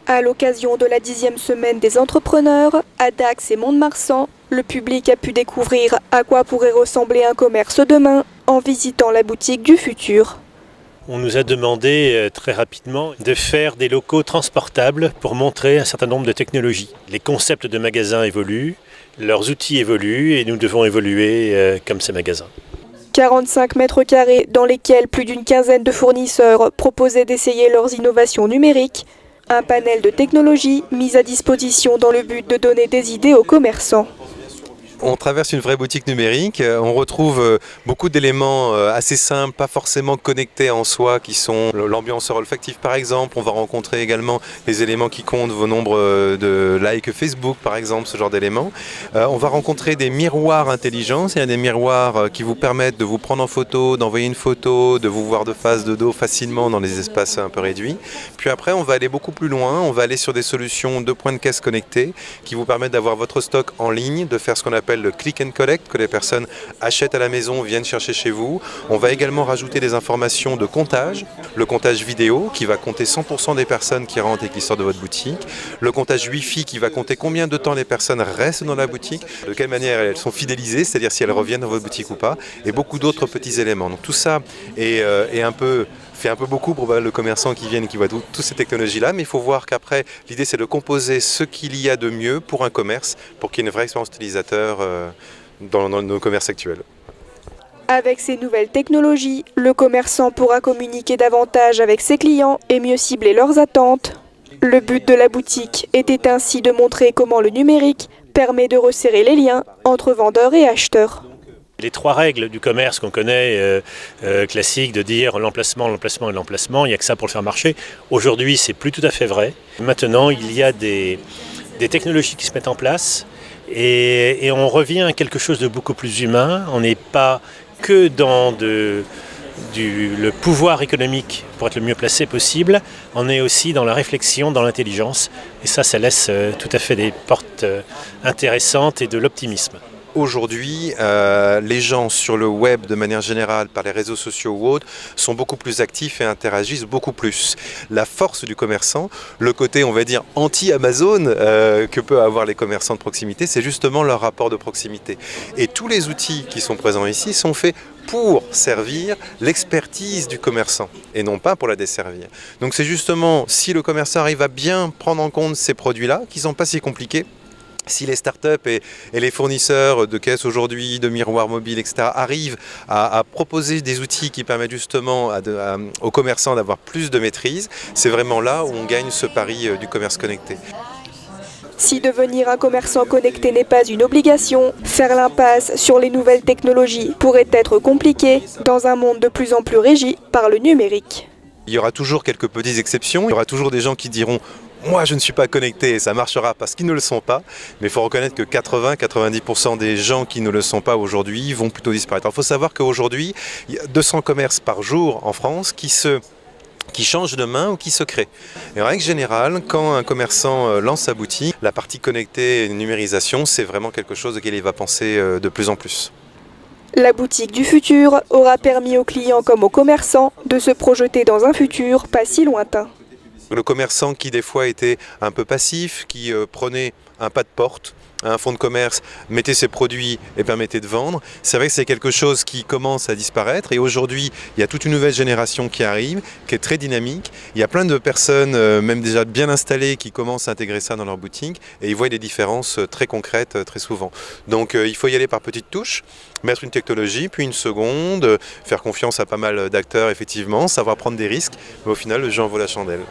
À l'occasion de la 10e semaine des entrepreneurs, à Dax et Mont-de-Marsan, le public a pu découvrir à quoi pourrait ressembler un commerce demain en visitant la boutique du futur. On nous a demandé très rapidement de faire des locaux transportables pour montrer un certain nombre de technologies. Les concepts de magasins évoluent, leurs outils évoluent et nous devons évoluer comme ces magasins. 45 mètres carrés dans lesquels plus d'une quinzaine de fournisseurs proposaient d'essayer leurs innovations numériques. Un panel de technologies mis à disposition dans le but de donner des idées aux commerçants. On traverse une vraie boutique numérique, on retrouve beaucoup d'éléments assez simples, pas forcément connectés en soi, qui sont l'ambianceur olfactif par exemple. On va rencontrer également les éléments qui comptent vos nombres de likes Facebook par exemple, ce genre d'éléments. On va rencontrer des miroirs intelligents, c'est-à-dire des miroirs qui vous permettent de vous prendre en photo, d'envoyer une photo, de vous voir de face, de dos facilement dans des espaces un peu réduits. Puis après on va aller beaucoup plus loin, on va aller sur des solutions de points de caisse connectés qui vous permettent d'avoir votre stock en ligne, de faire ce qu'on appelle le click and collect, que les personnes achètent à la maison, viennent chercher chez vous. On va également rajouter des informations de comptage, le comptage vidéo qui va compter 100% des personnes qui rentrent et qui sortent de votre boutique, le comptage Wi-Fi qui va compter combien de temps les personnes restent dans la boutique, de quelle manière elles sont fidélisées, c'est-à-dire si elles reviennent dans votre boutique ou pas, et beaucoup d'autres petits éléments. Donc tout ça fait un peu beaucoup pour le commerçant qui vient et qui voit toutes ces technologies-là, mais il faut voir qu'après, l'idée c'est de composer ce qu'il y a de mieux pour un commerce, pour qu'il y ait une vraie expérience utilisateur dans nos commerces actuels. Avec ces nouvelles technologies, le commerçant pourra communiquer davantage avec ses clients et mieux cibler leurs attentes. Le but de la boutique était ainsi de montrer comment le numérique permet de resserrer les liens entre vendeurs et acheteurs. Les trois règles du commerce qu'on connaît, classiques, de dire l'emplacement, l'emplacement et l'emplacement, il n'y a que ça pour le faire marcher. Aujourd'hui, c'est plus tout à fait vrai. Maintenant, il y a des technologies qui se mettent en place et on revient à quelque chose de beaucoup plus humain. On n'est pas que dans le pouvoir économique pour être le mieux placé possible. On est aussi dans la réflexion, dans l'intelligence. Et ça laisse tout à fait des portes intéressantes et de l'optimisme. Aujourd'hui, les gens sur le web de manière générale, par les réseaux sociaux ou autres, sont beaucoup plus actifs et interagissent beaucoup plus. La force du commerçant, le côté on va dire anti-Amazon que peuvent avoir les commerçants de proximité, c'est justement leur rapport de proximité. Et tous les outils qui sont présents ici sont faits pour servir l'expertise du commerçant et non pas pour la desservir. Donc c'est justement si le commerçant arrive à bien prendre en compte ces produits-là, qui ne sont pas si compliqués, si les startups et les fournisseurs de caisses aujourd'hui, de miroirs mobiles, etc. arrivent à proposer des outils qui permettent justement aux commerçants d'avoir plus de maîtrise, c'est vraiment là où on gagne ce pari du commerce connecté. Si devenir un commerçant connecté n'est pas une obligation, faire l'impasse sur les nouvelles technologies pourrait être compliqué dans un monde de plus en plus régi par le numérique. Il y aura toujours quelques petites exceptions, il y aura toujours des gens qui diront moi je ne suis pas connecté et ça marchera parce qu'ils ne le sont pas, mais il faut reconnaître que 80-90% des gens qui ne le sont pas aujourd'hui vont plutôt disparaître. Alors, il faut savoir qu'aujourd'hui, il y a 200 commerces par jour en France qui changent de main ou qui se créent. Et en règle générale, quand un commerçant lance sa boutique, la partie connectée et numérisation, c'est vraiment quelque chose auquel il va penser de plus en plus. La boutique du futur aura permis aux clients comme aux commerçants de se projeter dans un futur pas si lointain. Le commerçant qui des fois était un peu passif, qui prenait un pas de porte, un fonds de commerce, mettait ses produits et permettait de vendre. C'est vrai que c'est quelque chose qui commence à disparaître et aujourd'hui il y a toute une nouvelle génération qui arrive, qui est très dynamique. Il y a plein de personnes, même déjà bien installées, qui commencent à intégrer ça dans leur boutique et ils voient des différences très concrètes très souvent. Donc il faut y aller par petites touches, mettre une technologie, puis une seconde, faire confiance à pas mal d'acteurs effectivement, savoir prendre des risques, mais au final le jeu en vaut la chandelle.